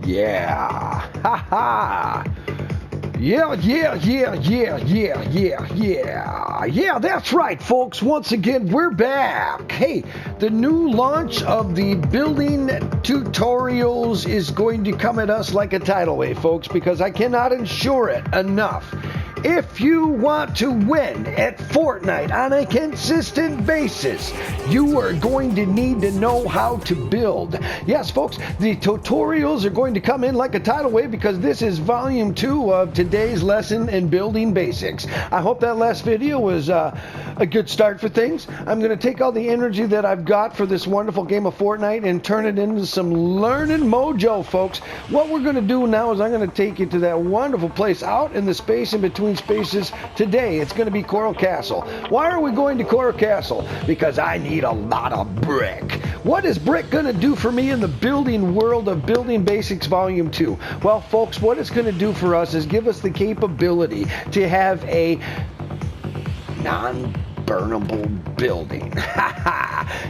Yeah. Ha ha. Yeah, that's right, folks. Once again, we're back. Hey, the new launch of the building tutorials is going to come at us like a tidal wave, folks, because I cannot ensure it enough. If you want to win at Fortnite on a consistent basis, you are going to need to know how to build. Yes, folks, the tutorials are going to come in like a tidal wave because this is volume 2 of today's lesson in building basics. I hope that last video was a good start for things. I'm going to take all the energy that I've got for this wonderful game of Fortnite and turn it into some learning mojo, folks. What we're going to do now is I'm going to take you to that wonderful place out in the space in between spaces. Today it's going to be Coral Castle. Why are we going to Coral Castle? Because I need a lot of brick. What is brick going to do for me in the building world of Building Basics Volume 2? Well, folks, what it's going to do for us is give us the capability to have a non-burnable building.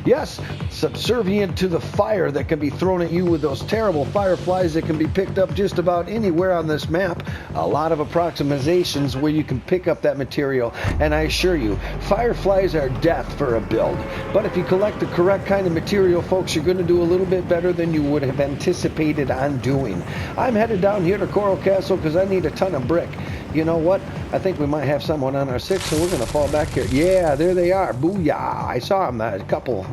Yes, subservient to the fire that can be thrown at you with those terrible fireflies that can be picked up just about anywhere on this map. A lot of approximations where you can pick up that material, and I assure you, fireflies are death for a build. But if you collect the correct kind of material, folks, you're going to do a little bit better than you would have anticipated on doing. I'm headed down here to Coral Castle because I need a ton of brick. You know what? I think we might have someone on our 6, so we're going to fall back here. Yeah, there they are. Booyah. I saw them. A couple.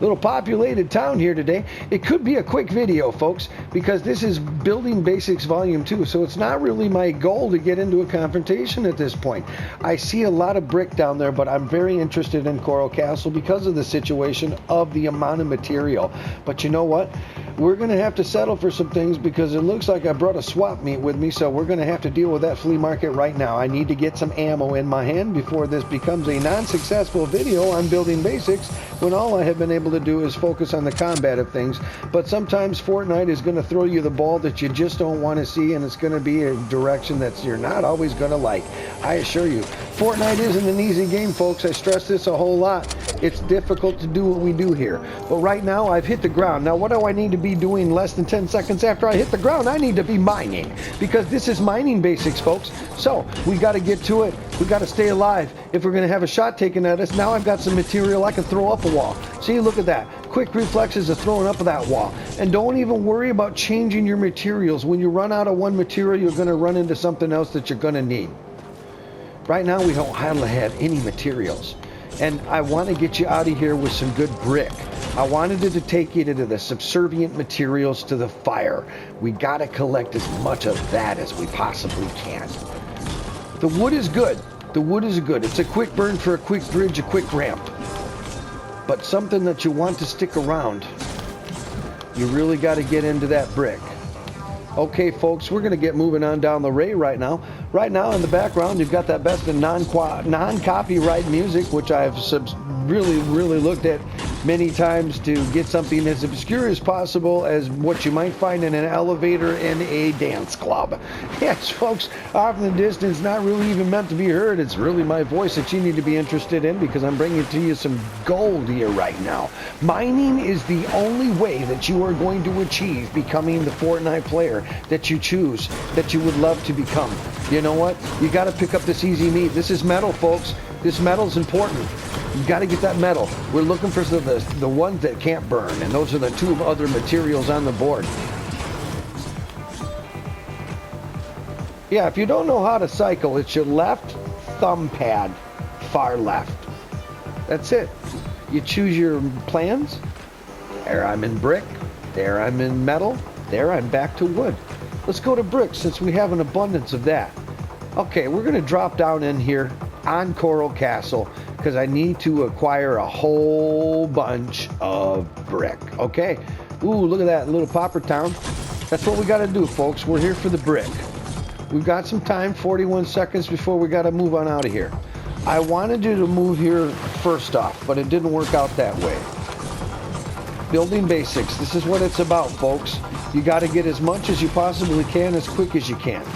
Little populated town here today. It could be a quick video, folks, because this is Building Basics Volume 2, so it's not really my goal to get into a confrontation at this point. I see a lot of brick down there, but I'm very interested in Coral Castle because of the situation of the amount of material. But you know what? We're going to have to settle for some things because it looks like I brought a swap meet with me, so we're going to have to deal with that flea market right now. I need to get some ammo in my hand before this becomes a non-successful video on Building Basics when all I have been able to do is focus on the combat of things. But sometimes Fortnite is going to throw you the ball that you just don't want to see, and it's going to be a direction that you're not always going to like. I assure you, Fortnite isn't an easy game, folks. I stress this a whole lot. It's difficult to do what we do here. But right now, I've hit the ground. Now, what do I need to be doing less than 10 seconds after I hit the ground? I need to be mining, because this is mining basics, folks. So we got to get to it. We got to stay alive if we're going to have a shot taken at us. Now I've got some material I can throw up a wall. See, look at that. Quick reflexes of throwing up that wall. And don't even worry about changing your materials. When you run out of one material, you're going to run into something else that you're going to need. Right now, we don't hardly have any materials. And I want to get you out of here with some good brick. I wanted to take you to the subservient materials to the fire. We got to collect as much of that as we possibly can. The wood is good. The wood is good. It's a quick burn for a quick bridge, a quick ramp. But something that you want to stick around, you really got to get into that brick. Okay, folks, we're going to get moving on down the way right now. Right now, in the background, you've got that best in non-copyright music, which I've really looked at many times to get something as obscure as possible as what you might find in an elevator in a dance club. Yes, folks, off in the distance, not really even meant to be heard. It's really my voice that you need to be interested in because I'm bringing to you some gold here right now. Mining is the only way that you are going to achieve becoming the Fortnite player that you choose, that you would love to become. You know what? You got to pick up this easy meat. This is metal, folks. This metal is important. You got to get that metal. We're looking for the ones that can't burn, and those are the 2 other materials on the board. Yeah, if you don't know how to cycle, it's your left thumb pad, far left. That's it. You choose your plans. There I'm in brick. There I'm in metal. There I'm back to wood. Let's go to brick since we have an abundance of that. Okay, we're going to drop down in here on Coral Castle because I need to acquire a whole bunch of brick. Okay? Ooh, look at that little popper town. That's what we got to do, folks. We're here for the brick. We've got some time, 41 seconds before we got to move on out of here. I wanted you to move here first off, but it didn't work out that way. Building basics. This is what it's about, folks. You got to get as much as you possibly can as quick as you can.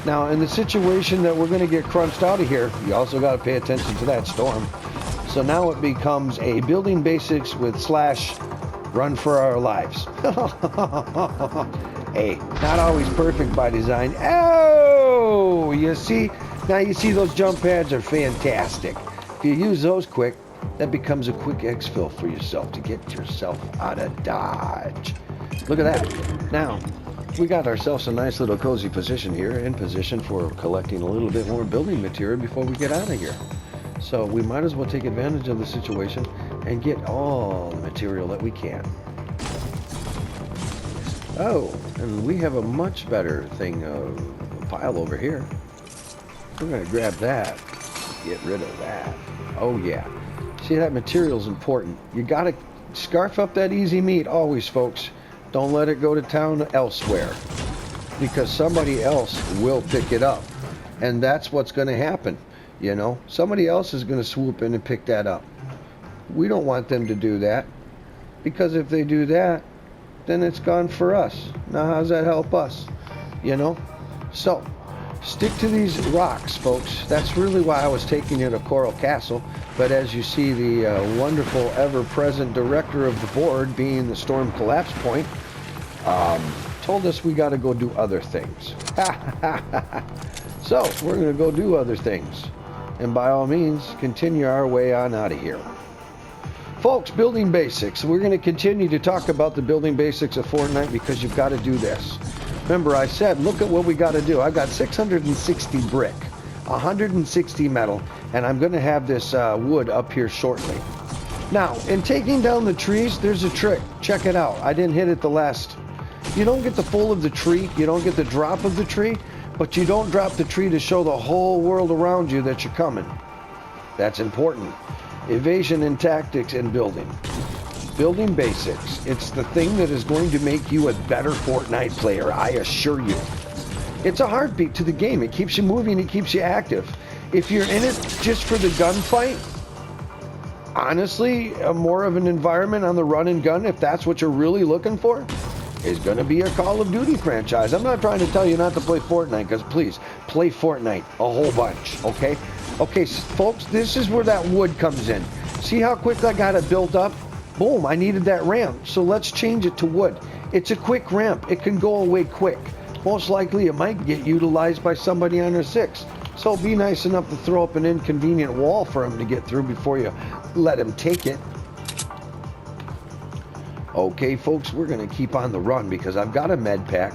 Now, in the situation that we're going to get crunched out of here, you also got to pay attention to that storm. So now it becomes a building basics with slash run for our lives. Hey, not always perfect by design. Oh, you see? Now you see those jump pads are fantastic. If you use those quick, that becomes a quick exfil for yourself to get yourself out of Dodge. Look at that. Now, we got ourselves a nice little cozy position here, in position for collecting a little bit more building material before we get out of here. So we might as well take advantage of the situation and get all the material that we can. Oh, and we have a much better thing, pile over here. We're going to grab that, get rid of that. Oh yeah. See, that material's important. You got to scarf up that easy meat always, folks. Don't let it go to town elsewhere, because somebody else will pick it up. And that's what's going to happen. You know, somebody else is going to swoop in and pick that up. We don't want them to do that, because if they do that, then it's gone for us. Now, how's that help us? You know? So, stick to these rocks, folks. That's really why I was taking you to Coral Castle. But as you see, the wonderful, ever-present director of the board, being the storm collapse point, told us we got to go do other things. So, we're going to go do other things. And by all means, continue our way on out of here. Folks, building basics. We're going to continue to talk about the building basics of Fortnite, because you've got to do this. Remember, I said, look at what we got to do. I've got 660 brick, 160 metal, and I'm going to have this wood up here shortly. Now, in taking down the trees, there's a trick. Check it out. I didn't hit it the last. You don't get the full of the tree. You don't get the drop of the tree, but you don't drop the tree to show the whole world around you that you're coming. That's important. Evasion and tactics in building. Building basics. It's the thing that is going to make you a better Fortnite player, I assure you. It's a heartbeat to the game. It keeps you moving, it keeps you active. If you're in it just for the gunfight, honestly, more of an environment on the run and gun, if that's what you're really looking for, is going to be a Call of Duty franchise. I'm not trying to tell you not to play Fortnite, because please, play Fortnite a whole bunch, okay? Okay, folks, this is where that wood comes in. See how quick I got it built up? Boom, I needed that ramp, so let's change it to wood. It's a quick ramp. It can go away quick. Most likely it might get utilized by somebody on their 6. So be nice enough to throw up an inconvenient wall for him to get through before you let him take it. Okay, folks, we're going to keep on the run, because I've got a med pack.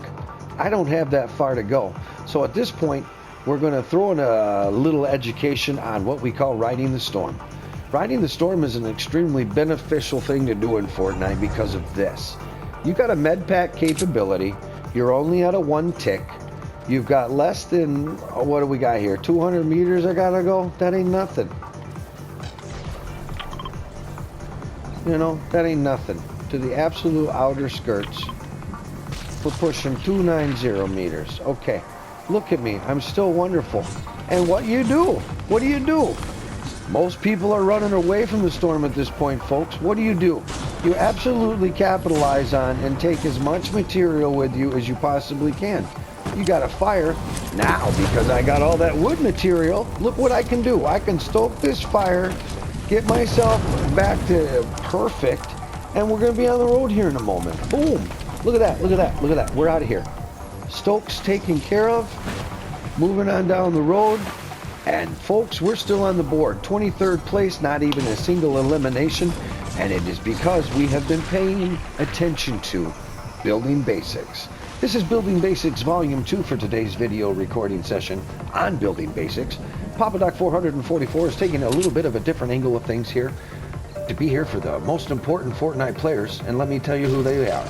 I don't have that far to go. So at this point, we're going to throw in a little education on what we call riding the storm. Riding the storm is an extremely beneficial thing to do in Fortnite because of this. You got a med pack capability. You're only at a 1 tick. You've got less than, what do we got here? 200 meters I gotta go? That ain't nothing. You know, that ain't nothing. To the absolute outer skirts, we're pushing 290 meters. Okay, look at me. I'm still wonderful. And what you do? What do you do? Most people are running away from the storm at this point, folks. What do? You absolutely capitalize on and take as much material with you as you possibly can. You got a fire. Now, because I got all that wood material, look what I can do. I can stoke this fire, get myself back to perfect, and we're going to be on the road here in a moment. Boom. Look at that, look at that, look at that. We're out of here. Stoke's taken care of. Moving on down the road. And folks, we're still on the board. 23rd place, not even a single elimination. And it is because we have been paying attention to building basics. This is Building Basics Volume 2 for today's video recording session on Building Basics. Papa Doc 444 is taking a little bit of a different angle of things here to be here for the most important Fortnite players. And let me tell you who they are.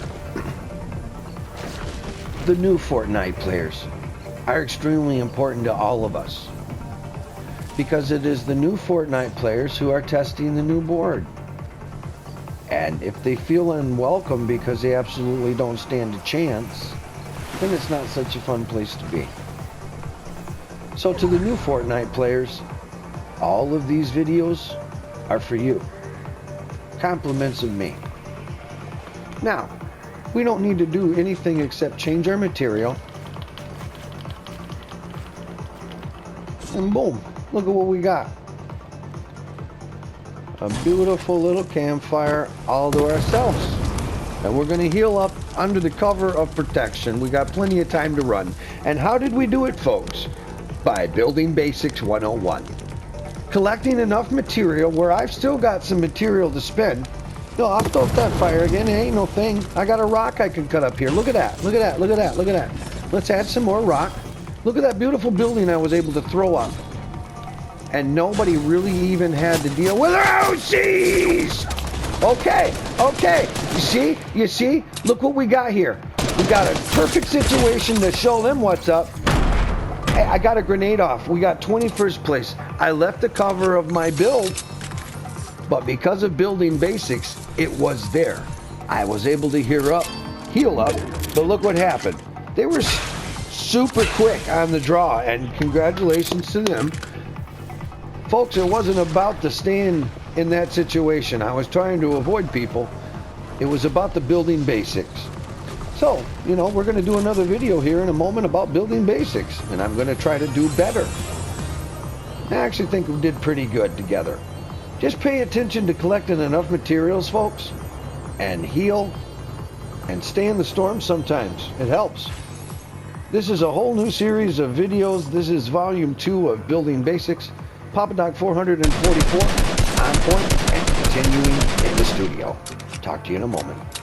The new Fortnite players are extremely important to all of us, because it is the new Fortnite players who are testing the new board. And if they feel unwelcome because they absolutely don't stand a chance, then it's not such a fun place to be. So to the new Fortnite players, all of these videos are for you. Compliments of me. Now, we don't need to do anything except change our material. And boom. Look at what we got. A beautiful little campfire all to ourselves. And we're going to heal up under the cover of protection. We got plenty of time to run. And how did we do it, folks? By Building Basics 101. Collecting enough material where I've still got some material to spend. No, I'll stoke that fire again. It ain't no thing. I got a rock I can cut up here. Look at that. Look at that. Look at that. Look at that. Let's add some more rock. Look at that beautiful building I was able to throw up. And nobody really even had to deal with OCs. Okay, okay. You see? Look what we got here. We got a perfect situation to show them what's up. Hey, I got a grenade off. We got 21st place. I left the cover of my build, but because of Building Basics, it was there. I was able to heal up, but look what happened. They were super quick on the draw, and congratulations to them. Folks, it wasn't about the staying in that situation. I was trying to avoid people. It was about the Building Basics. So, you know, we're going to do another video here in a moment about Building Basics, and I'm going to try to do better. I actually think we did pretty good together. Just pay attention to collecting enough materials, folks, and heal, and stay in the storm sometimes. It helps. This is a whole new series of videos. This is volume 2 of Building Basics. Papa Doc 444, on point and continuing in the studio. Talk to you in a moment.